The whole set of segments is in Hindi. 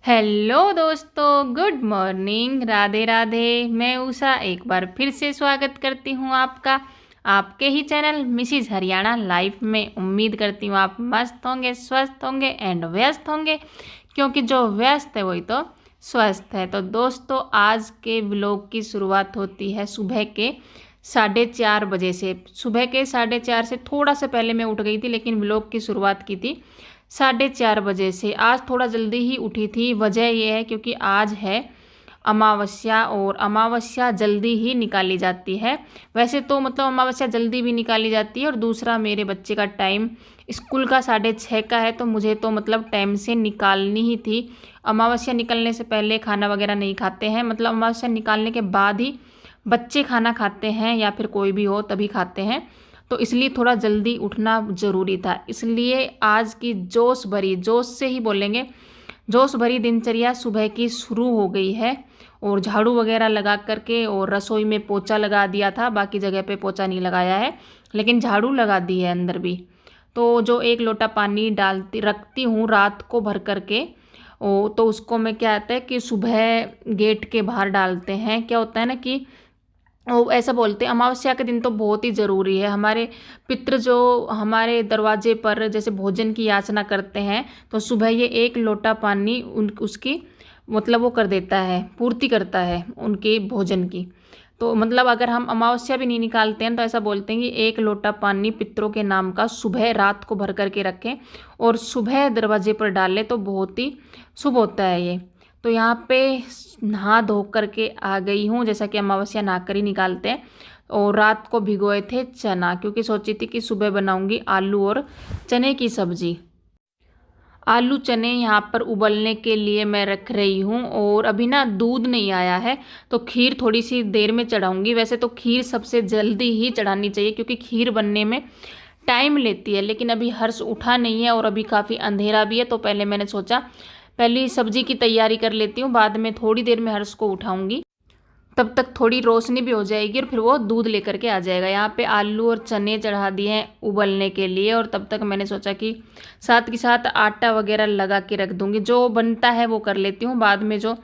हेलो दोस्तों, गुड मॉर्निंग, राधे राधे। मैं उषा एक बार फिर से स्वागत करती हूँ आपका आपके ही चैनल मिसिज हरियाणा लाइफ में। उम्मीद करती हूँ आप मस्त होंगे, स्वस्थ होंगे एंड व्यस्त होंगे, क्योंकि जो व्यस्त है वही तो स्वस्थ है। तो दोस्तों, आज के व्लॉग की शुरुआत होती है सुबह के 4:30 बजे से। सुबह के 4:30 से थोड़ा सा पहले मैं उठ गई थी, लेकिन व्लॉग की शुरुआत की थी 4:30 बजे से। आज थोड़ा जल्दी ही उठी थी। वजह यह है क्योंकि आज है अमावस्या, और अमावस्या जल्दी ही निकाली जाती है। वैसे तो मतलब अमावस्या जल्दी भी निकाली जाती है, और दूसरा मेरे बच्चे का टाइम स्कूल का 6:30 का है, तो मुझे तो मतलब टाइम से निकालनी ही थी। अमावस्या निकलने से पहले खाना वगैरह नहीं खाते हैं, मतलब अमावस्या निकालने के बाद ही बच्चे खाना खाते हैं, या फिर कोई भी हो तभी खाते हैं। तो इसलिए थोड़ा जल्दी उठना ज़रूरी था। इसलिए आज की जोश भरी, जोश से ही बोलेंगे, जोश भरी दिनचर्या सुबह की शुरू हो गई है। और झाड़ू वगैरह लगा करके और रसोई में पोछा लगा दिया था, बाकी जगह पे पोछा नहीं लगाया है, लेकिन झाड़ू लगा दी है अंदर भी। तो जो 1 लोटा पानी डालती रखती हूँ रात को भर करके, तो उसको मैं, क्या आता है कि सुबह गेट के बाहर डालते हैं। क्या होता है ना कि वो ऐसा बोलते हैं अमावस्या के दिन तो बहुत ही ज़रूरी है। हमारे पितृ जो हमारे दरवाजे पर जैसे भोजन की याचना करते हैं, तो सुबह ये 1 लोटा पानी उन उसकी मतलब वो कर देता है, पूर्ति करता है उनके भोजन की। तो मतलब अगर हम अमावस्या भी नहीं निकालते हैं तो ऐसा बोलते हैं कि 1 लोटा पानी पितरों के नाम का सुबह रात को भर करके रखें और सुबह दरवाजे पर डालें, तो बहुत ही शुभ होता है ये। तो यहाँ पे नहा धो करके आ गई हूँ, जैसा कि अमावस्या नहा कर ही निकालते हैं। और रात को भिगोए थे चना, क्योंकि सोची थी कि सुबह बनाऊंगी आलू और चने की सब्जी। आलू चने यहाँ पर उबलने के लिए मैं रख रही हूँ, और अभी ना दूध नहीं आया है, तो खीर थोड़ी सी देर में चढ़ाऊंगी। वैसे तो खीर सबसे जल्दी ही चढ़ानी चाहिए, क्योंकि खीर बनने में टाइम लेती है। लेकिन अभी हर्ष उठा नहीं है और अभी काफ़ी अंधेरा भी है, तो पहले मैंने सोचा पहले सब्जी की तैयारी कर लेती हूँ, बाद में थोड़ी देर में हर्ष को उठाऊंगी, तब तक थोड़ी रोशनी भी हो जाएगी और फिर वो दूध लेकर के आ जाएगा। यहाँ पे आलू और चने चढ़ा दिए हैं उबलने के लिए, और तब तक मैंने सोचा कि साथ के साथ आटा वगैरह लगा के रख दूंगी। जो बनता है वो कर लेती हूँ, बाद में जो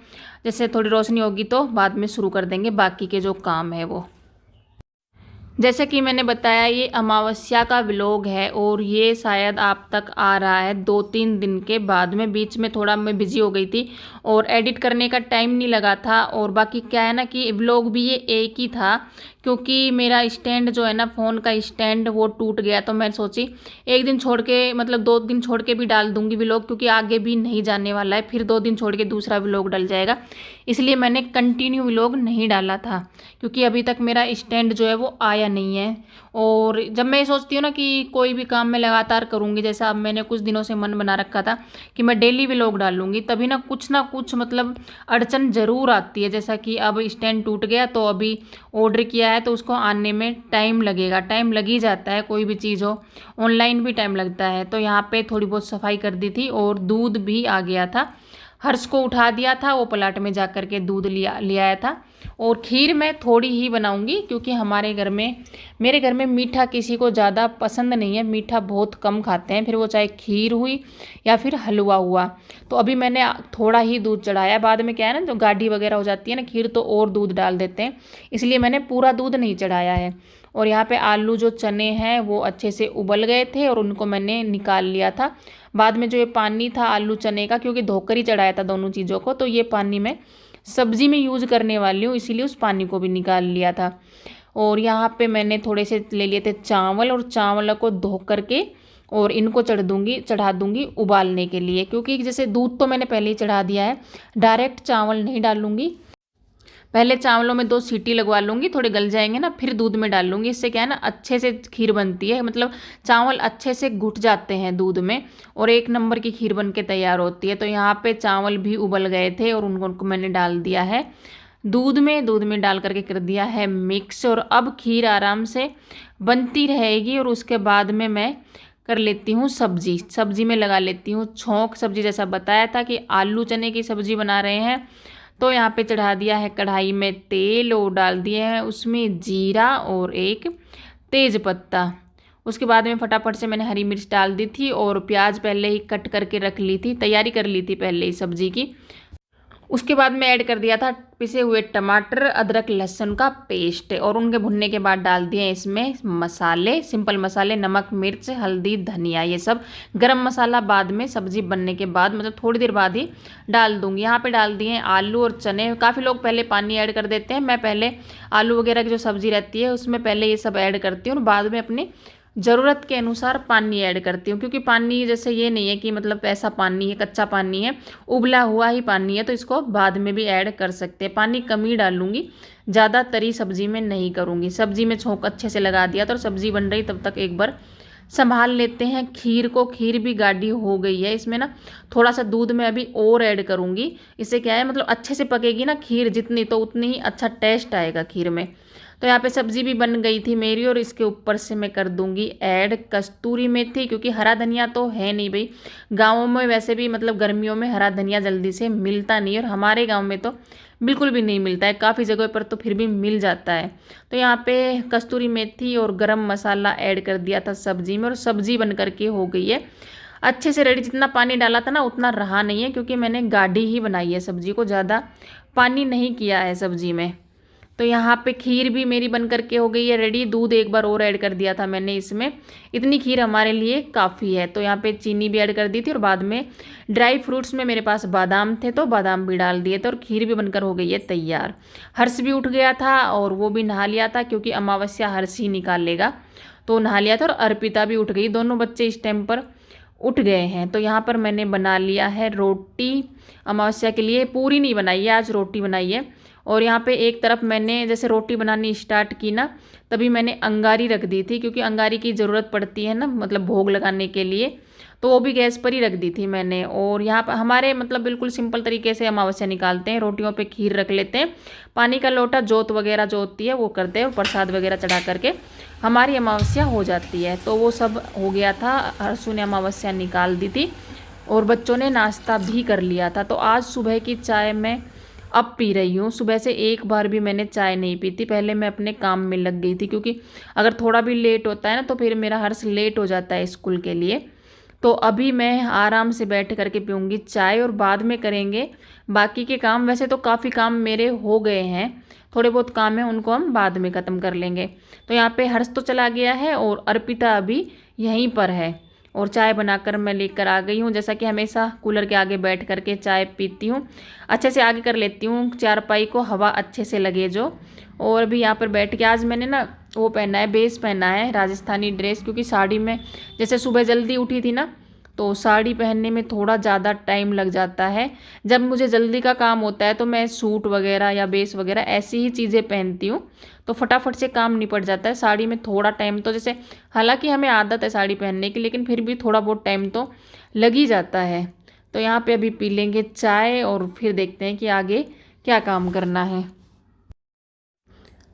जैसे थोड़ी रोशनी होगी तो बाद में शुरू कर देंगे बाकी के जो काम है वो। जैसे कि मैंने बताया, ये अमावस्या का व्लॉग है, और ये शायद आप तक आ रहा है 2-3 दिन के बाद में। बीच में थोड़ा मैं बिजी हो गई थी और एडिट करने का टाइम नहीं लगा था। और बाकी क्या है ना कि व्लॉग भी ये एक ही था, क्योंकि मेरा स्टैंड जो है ना, फ़ोन का स्टैंड, वो टूट गया। तो मैं सोची एक दिन छोड़ के, मतलब 2 दिन छोड़ के भी डाल दूंगी व्लॉग, क्योंकि आगे भी नहीं जाने वाला है, फिर 2 दिन छोड़ के दूसरा व्लॉग डल जाएगा। इसलिए मैंने कंटिन्यू व्लॉग नहीं डाला था, क्योंकि अभी तक मेरा स्टैंड जो है वो आया नहीं है। और जब मैं सोचती हूँ ना कि कोई भी काम मैं लगातार करूँगी, जैसा अब मैंने कुछ दिनों से मन बना रखा था कि मैं डेली व्लॉग डालूंगी, तभी ना कुछ मतलब अड़चन ज़रूर आती है। जैसा कि अब स्टैंड टूट गया, तो अभी ऑर्डर किया है, तो उसको आने में टाइम लगेगा। टाइम लग ही जाता है, कोई भी चीज़ हो, ऑनलाइन भी टाइम लगता है। तो यहाँ पे थोड़ी बहुत सफाई कर दी थी, और दूध भी आ गया था। हर्ष को उठा दिया था, वो पलाट में जा कर के दूध ले आया था। और खीर मैं थोड़ी ही बनाऊंगी, क्योंकि मेरे घर में मीठा किसी को ज़्यादा पसंद नहीं है। मीठा बहुत कम खाते हैं, फिर वो चाहे खीर हुई या फिर हलवा हुआ। तो अभी मैंने थोड़ा ही दूध चढ़ाया, बाद में क्या है ना, जो गाढ़ी वगैरह हो जाती है ना खीर, तो और दूध डाल देते हैं, इसलिए मैंने पूरा दूध नहीं चढ़ाया है। और यहाँ पे आलू जो चने हैं वो अच्छे से उबल गए थे, और उनको मैंने निकाल लिया था। बाद में जो ये पानी था आलू चने का, क्योंकि धोकर ही चढ़ाया था दोनों चीज़ों को, तो ये पानी मैं सब्जी में यूज़ करने वाली हूँ, इसीलिए उस पानी को भी निकाल लिया था। और यहाँ पे मैंने थोड़े से ले लिए थे चावल, और चावल को धो करके और इनको चढ़ा दूंगी उबालने के लिए, क्योंकि जैसे दूध तो मैंने पहले ही चढ़ा दिया है, डायरेक्ट चावल नहीं डालूंगी। पहले चावलों में 2 सीटी लगवा लूँगी, थोड़े गल जाएंगे ना, फिर दूध में डाल लूँगी। इससे क्या है ना, अच्छे से खीर बनती है, मतलब चावल अच्छे से घुट जाते हैं दूध में, और 1 नंबर की खीर बन के तैयार होती है। तो यहाँ पे चावल भी उबल गए थे, और उनको मैंने डाल दिया है दूध में डाल करके कर दिया है मिक्स। और अब खीर आराम से बनती रहेगी, और उसके बाद में मैं कर लेती हूँ सब्जी में लगा लेती हूँ छोंक। सब्जी जैसा बताया था कि आलू चने की सब्जी बना रहे हैं, तो यहाँ पे चढ़ा दिया है कढ़ाई में तेल, और डाल दिए हैं उसमें जीरा और एक तेज पत्ता। उसके बाद में फटाफट से मैंने हरी मिर्च डाल दी थी और प्याज पहले ही कट करके रख ली थी, तैयारी कर ली थी पहले ही सब्जी की। उसके बाद में ऐड कर दिया था पिसे हुए टमाटर, अदरक लहसुन का पेस्ट और उनके भुनने के बाद डाल दिए इसमें मसाले, सिंपल मसाले, नमक, मिर्च, हल्दी, धनिया, ये सब। गरम मसाला बाद में सब्जी बनने के बाद मतलब थोड़ी देर बाद ही डाल दूंगी। यहाँ पे डाल दिए आलू और चने। काफ़ी लोग पहले पानी ऐड कर देते हैं, मैं पहले आलू वगैरह की जो सब्जी रहती है उसमें पहले ये सब ऐड करती हूँ और बाद में अपनी ज़रूरत के अनुसार पानी ऐड करती हूँ, क्योंकि पानी जैसे ये नहीं है कि मतलब ऐसा पानी है, कच्चा पानी है, उबला हुआ ही पानी है, तो इसको बाद में भी ऐड कर सकते हैं। पानी कम ही डालूंगी, ज़्यादा तरी सब्जी में नहीं करूँगी। सब्जी में छोंक अच्छे से लगा दिया तो सब्जी बन रही तब तक एक बार संभाल लेते हैं खीर को। खीर भी गाढ़ी हो गई है, इसमें ना थोड़ा सा दूध में अभी और ऐड करूँगी। इससे क्या है मतलब अच्छे से पकेगी ना खीर जितनी, तो उतनी ही अच्छा टेस्ट आएगा खीर में। तो यहाँ पे सब्जी भी बन गई थी मेरी और इसके ऊपर से मैं कर दूंगी ऐड कस्तूरी मेथी, क्योंकि हरा धनिया तो है नहीं भाई। गाँवों में वैसे भी मतलब गर्मियों में हरा धनिया जल्दी से मिलता नहीं और हमारे गाँव में तो बिल्कुल भी नहीं मिलता है, काफ़ी जगह पर तो फिर भी मिल जाता है। तो यहाँ पे कस्तूरी मेथी और गरम मसाला ऐड कर दिया था सब्जी में और सब्जी बन करके हो गई है अच्छे से रेडी। जितना पानी डाला था ना उतना रहा नहीं है, क्योंकि मैंने गाढ़ी ही बनाई है सब्जी को, ज़्यादा पानी नहीं किया है सब्जी में। तो यहाँ पे खीर भी मेरी बन करके हो गई है रेडी। दूध एक बार और ऐड कर दिया था मैंने इसमें, इतनी खीर हमारे लिए काफ़ी है। तो यहाँ पे चीनी भी ऐड कर दी थी और बाद में ड्राई फ्रूट्स में मेरे पास बादाम थे तो बादाम भी डाल दिए थे और खीर भी बनकर हो गई है तैयार। हर्ष भी उठ गया था और वो भी नहा लिया था, क्योंकि अमावस्या हर्ष ही निकाल लेगा, तो नहा लिया था। और अर्पिता भी उठ गई, दोनों बच्चे इस टाइम पर उठ गए हैं। तो यहाँ पर मैंने बना लिया है रोटी अमावस्या के लिए। पूरी नहीं बनाई है, आज रोटी बनाई है। और यहाँ पे एक तरफ मैंने जैसे रोटी बनानी स्टार्ट की ना, तभी मैंने अंगारी रख दी थी, क्योंकि अंगारी की ज़रूरत पड़ती है ना मतलब भोग लगाने के लिए, तो वो भी गैस पर ही रख दी थी मैंने। और यहाँ पर हमारे मतलब बिल्कुल सिंपल तरीके से अमावस्या निकालते हैं, रोटियों पे खीर रख लेते हैं, पानी का लोटा, जोत वगैरह जो होती है वो करते हैं और प्रसाद वगैरह चढ़ा करके हमारी अमावस्या हो जाती है। तो वो सब हो गया था, हर्षु ने अमावस्या निकाल दी थी और बच्चों ने नाश्ता भी कर लिया था। तो आज सुबह की चाय मैं अब पी रही हूँ। सुबह से एक बार भी मैंने चाय नहीं पी थी, पहले मैं अपने काम में लग गई थी, क्योंकि अगर थोड़ा भी लेट होता है ना तो फिर मेरा हर्ष लेट हो जाता है स्कूल के लिए। तो अभी मैं आराम से बैठ करके पीऊँगी चाय और बाद में करेंगे बाकी के काम। वैसे तो काफ़ी काम मेरे हो गए हैं, थोड़े बहुत काम है उनको हम बाद में ख़त्म कर लेंगे। तो यहाँ पे हर्ष तो चला गया है और अर्पिता अभी यहीं पर है और चाय बनाकर मैं लेकर आ गई हूँ। जैसा कि हमेशा कूलर के आगे बैठ करके चाय पीती हूँ, अच्छे से आगे कर लेती हूँ चारपाई को, हवा अच्छे से लगे जो। और अभी यहाँ पर बैठ के आज मैंने ना वो पहना है, बेस पहना है राजस्थानी ड्रेस, क्योंकि साड़ी में जैसे सुबह जल्दी उठी थी ना तो साड़ी पहनने में थोड़ा ज़्यादा टाइम लग जाता है। जब मुझे जल्दी का काम होता है तो मैं सूट वगैरह या बेस वगैरह ऐसी ही चीज़ें पहनती हूँ, तो फटाफट से काम निपट जाता है। साड़ी में थोड़ा टाइम तो जैसे हालांकि हमें आदत है साड़ी पहनने की, लेकिन फिर भी थोड़ा बहुत टाइम तो लग ही जाता है। तो यहाँ पे अभी पी लेंगे चाय और फिर देखते हैं कि आगे क्या काम करना है।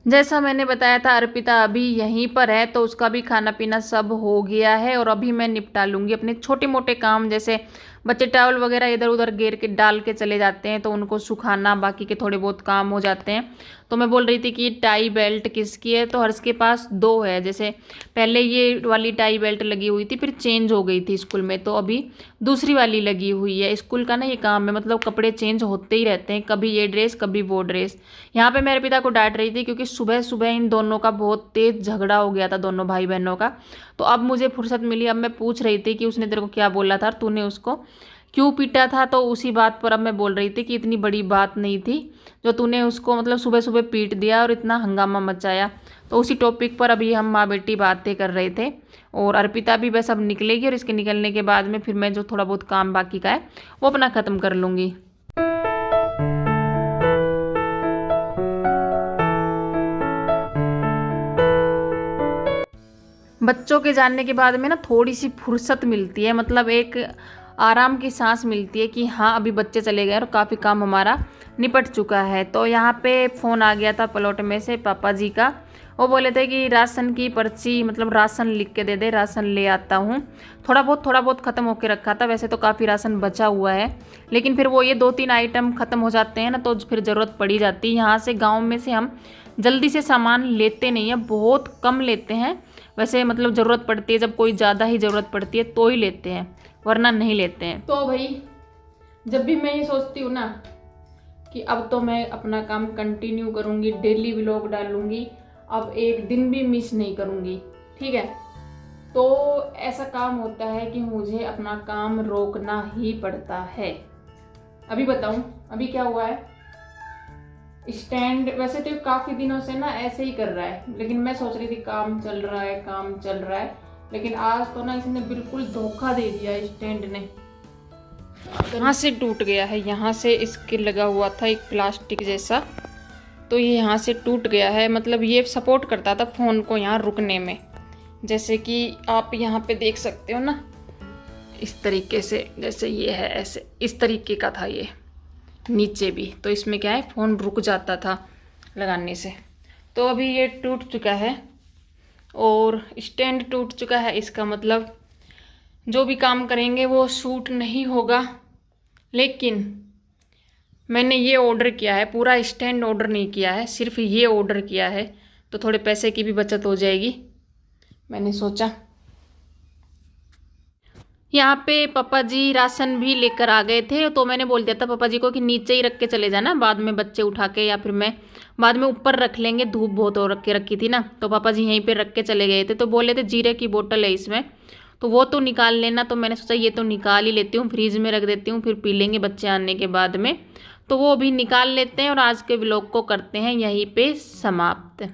जैसा मैंने बताया था अर्पिता अभी यहीं पर है, तो उसका भी खाना पीना सब हो गया है और अभी मैं निपटा लूँगी अपने छोटे मोटे काम। जैसे बच्चे टॉवल वगैरह इधर उधर घेर के डाल के चले जाते हैं तो उनको सुखाना, बाकी के थोड़े बहुत काम हो जाते हैं। तो मैं बोल रही थी कि टाई बेल्ट किसकी है, तो हर्ष के पास दो है। जैसे पहले ये वाली टाई बेल्ट लगी हुई थी, फिर चेंज हो गई थी स्कूल में, तो अभी दूसरी वाली लगी हुई है। स्कूल का ना ये काम है, मतलब कपड़े चेंज होते ही रहते हैं, कभी ये ड्रेस कभी वो ड्रेस। यहाँ पे मेरे पिता को डांट रही थी क्योंकि सुबह सुबह इन दोनों का बहुत तेज झगड़ा हो गया था, दोनों भाई बहनों का। तो अब मुझे फुर्सत मिली, अब मैं पूछ रही थी कि उसने तेरे को क्या बोला था और तूने उसको क्यों पीटा था। तो उसी बात पर अब मैं बोल रही थी कि इतनी बड़ी बात नहीं थी जो तूने उसको मतलब सुबह सुबह पीट दिया और इतना हंगामा मचाया। तो उसी टॉपिक पर अभी हम माँ बेटी बातें कर रहे थे और अर्पिता भी बस अब निकलेगी और इसके निकलने के बाद में फिर मैं जो थोड़ा बहुत काम बाकी का है वो अपना ख़त्म कर लूँगी। बच्चों के जाने के बाद में ना थोड़ी सी फुर्सत मिलती है, मतलब एक आराम की सांस मिलती है कि हाँ अभी बच्चे चले गए और काफ़ी काम हमारा निपट चुका है। तो यहाँ पे फ़ोन आ गया था प्लॉट में से पापा जी का, वो बोले थे कि राशन की पर्ची मतलब राशन लिख के दे दे, राशन ले आता हूँ। थोड़ा बहुत ख़त्म होके रखा था, वैसे तो काफ़ी राशन बचा हुआ है, लेकिन फिर वो ये 2-3 आइटम ख़त्म हो जाते हैं ना तो फिर ज़रूरत पड़ी जाती है। यहाँ से गाँव में से हम जल्दी से सामान लेते नहीं हैं, बहुत कम लेते हैं, वैसे मतलब ज़रूरत पड़ती है, जब कोई ज़्यादा ही ज़रूरत पड़ती है तो ही लेते हैं, वरना नहीं लेते हैं। तो भाई जब भी मैं ये सोचती हूँ ना कि अब तो मैं अपना काम कंटिन्यू करूँगी, डेली व्लॉग डालूँगी, अब एक दिन भी मिस नहीं करूँगी, ठीक है, तो ऐसा काम होता है कि मुझे अपना काम रोकना ही पड़ता है। अभी बताऊँ अभी क्या हुआ है, स्टैंड वैसे तो काफ़ी दिनों से ना ऐसे ही कर रहा है, लेकिन मैं सोच रही थी काम चल रहा है काम चल रहा है, लेकिन आज तो ना इसने बिल्कुल धोखा दे दिया स्टैंड ने। यहाँ से टूट गया है, यहाँ से इसके लगा हुआ था एक प्लास्टिक जैसा, तो ये यहाँ से टूट गया है। मतलब ये सपोर्ट करता था फ़ोन को यहाँ रुकने में, जैसे कि आप यहाँ पे देख सकते हो ना, इस तरीके से, जैसे ये है ऐसे, इस तरीके का था ये नीचे भी, तो इसमें क्या है फ़ोन रुक जाता था लगाने से। तो अभी ये टूट चुका है और स्टैंड टूट चुका है, इसका मतलब जो भी काम करेंगे वो शूट नहीं होगा। लेकिन मैंने ये ऑर्डर किया है, पूरा स्टैंड ऑर्डर नहीं किया है, सिर्फ ये ऑर्डर किया है, तो थोड़े पैसे की भी बचत हो जाएगी। मैंने सोचा यहाँ पे पापा जी राशन भी लेकर आ गए थे, तो मैंने बोल दिया था पापा जी को कि नीचे ही रख के चले जाना, बाद में बच्चे उठा के या फिर मैं बाद में ऊपर रख लेंगे, धूप बहुत हो रखी थी ना। तो पापा जी यहीं पे रख के चले गए थे, तो बोले थे जीरे की बोतल है इसमें, तो वो तो निकाल लेना। तो मैंने सोचा ये तो निकाल ही लेती हूँ, फ्रीज में रख देती हूँ, फिर पी लेंगे बच्चे आने के बाद में। तो वो भी निकाल लेते हैं और आज के व्लॉग को करते हैं यहीं पे समाप्त।